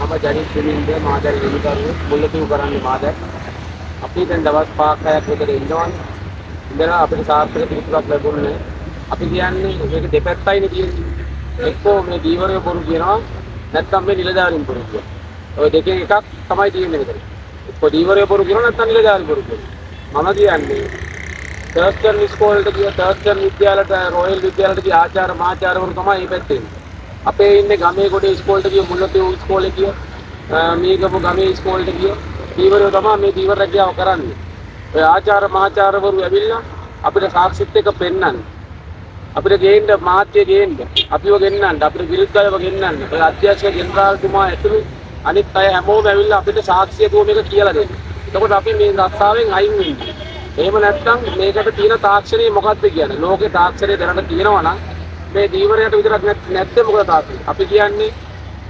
මම ජනිත් දෙමින්ද මාදර වෙනකරු මුල්ලතිව් කරන්නේ මාදර. අපි දැන් දවස් 5-6ක් විතර ඉන්නවා. ඉඳලා අපිට සාර්ථක පිළිතුරක් ලැබුණේ. අපි කියන්නේ මේක දෙපැත්තයිනේ තියෙන්නේ. එක්කෝ මේ දීවරය බොරු කියනවා නැත්නම් මේ නිලධාරීන් බොරු කියනවා. ඔය දෙකෙන් එකක් තමයි තියෙන්නේ මෙතන. එක්කෝ දීවරය බොරු කියනවා නැත්නම් නිලධාරීන් බොරු කියනවා. මම කියන්නේ තර්ස්ටන් ඉස්කෝලේට ගිය තර්ස්ටන් විද්‍යාලයට රොයල් විද්‍යාලයට ගිය ආචාර්ය මහාචාර්යවරු තමයි මේ පැත්තේ. අපේ ඉන්නේ ගමේ ගොඩේ ඉස්කෝලේට ගිය මුල්ලතිව් ඉස්කෝලේ ගිය මේකපු ගමේ ඉස්කෝලේට ගිය දීවරය තමයි මේ දීවර රැකියාව කරන්නේ. ඔය ආචාර්ය මහාචාර්යවරු ඇවිල්ලා අපිට සාක්ෂිත් එක පෙන්නන්නේ. අපිට ගේන්න මාධ්‍ය ගේන්න අපිව ගෙන්නන්න අපිට විරුද්ධයව ගෙන්නන්න ඔය අධ්‍යක්ෂක ජෙනරාල්තුමා ඇතුළු අනිත් අය හැමෝම ඇවිල්ලා අපිට සාක්ෂිය දුව මේක කියලා දෙන්න. එතකොට අපි මේ රස්සාවෙන් අයින් වෙන්නේ. එහෙම නැත්නම් මේකට තියෙන තාක්ෂණය මොකක්ද කියන්නේ? ලෝකේ තාක්ෂණය දැනට තියෙනවා නම් මේ දීවරයට විතරක් නැත්නම් මොකද තාක්ෂණය? අපි කියන්නේ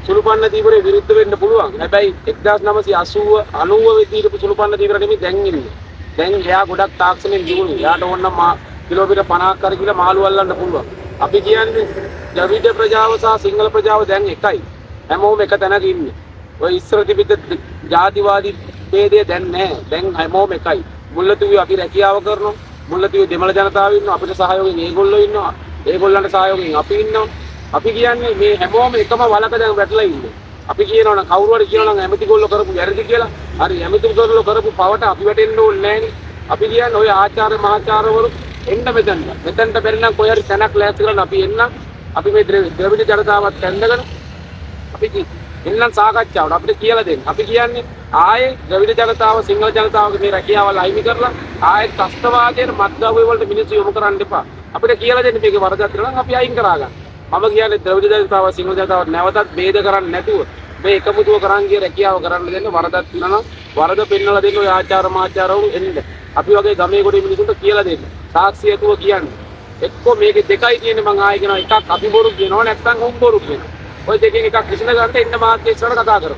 සුළුපන්න දීවරේ විරුද්ධ වෙන්න පුළුවන්. හැබැයි 1980 90 විදිහට සුළුපන්න දීවර නෙමෙයි දැන් ඉන්නේ. දැන් එයා ගොඩක් තාක්ෂණයෙන් දිනුනේ. එයාට ඕනනම් කිලෝමීටර් 50ක් කර කියලා මාළු අල්ලන්න පුළුවන්. අපි කියන්නේ ද්‍රවිඩ ප්‍රජාව සහ සිංහල ප්‍රජාව දැන් එකයි. හැමෝම එක තැනක ඉන්නේ. ඔය ඉස්සර තිබිච්ච ජාතිවාදී ભેදය දැන් නැහැ. දැන් හැමෝම එකයි. මුල්ලතිව්වේ අපි රැකියාව කරනවා. මුල්ලතිව්වේ දෙමළ ජනතාව ඉන්නවා. අපිට සහයෝගයෙන් ඒගොල්ලෝ ඉන්නවා. ඒගොල්ලන්ට සහයෝගයෙන් අපි ඉන්නවා. අපි කියන්නේ මේ හැමෝම එකම වලක දැන් වැටලා ඉන්නේ. අපි කියනවා නම් කවුරු හරි කියනවා නම් ඇමතිගොල්ලෝ කරපු වැරදි කියලා. හරි ඇමතිගොල්ලෝ කරපු පවට අපි වැටෙන්න ඕනේ නැහැනේ. අපි කියන්නේ ඔය ආචාර්ය මහාචාර්යවරු එන්න මෙතනට බැරි නම් කොයි හරි තැනක් ලෑස්ති කරලා අපි එන්න. අපි මේ ද්‍රවිඩ ජනතාවත් ඇඳගෙන අපි එන්නම් සාකච්ඡාවට අපිට කියලා දෙන්න. අපි කියන්නේ ආයේ ද්‍රවිඩ ජනතාව සිංහල ජනතාවගේ මේ රැකියාවල් අයිමි කරලා ආයේ ත්‍ස්තවාදයේ මත්ද්‍රව්‍ය වලට මිනිස්සු යොමු කරන්න එපා. අපිට කියලා දෙන්න මේකේ වරදක් තියෙනවා නම් අපි අයින් කරා ගන්න. මම කියන්නේ ද්‍රවිඩ ජනතාව සිංහල ජනතාව නැවතත් ભેද කරන්නේ නැතුව මේ එකමුතුව කරන් ගිය රැකියාව කරන්න දෙන්න. වරදක් තියෙනවා නම් වරද පෙන්වලා දෙන්න. ඔය ආචාර්ය මහාචාර්යවරු එන්න. අපි වගේ ගමේ ගොඩේ මිනිසුන්ට කියලා දෙන්න. සාක්ෂිය ඇතුව කියන්නේ. එක්කෝ මේකේ දෙකයි තියෙන්නේ මං ආයෙ කියනවා එකක් අපි බොරු කියනවා නැත්නම් උන් බොරු කියනවා. ඔය දෙකෙන් එකක් විසඳ ගන්න එන්න මාත් එක්සරට කතා කරමු.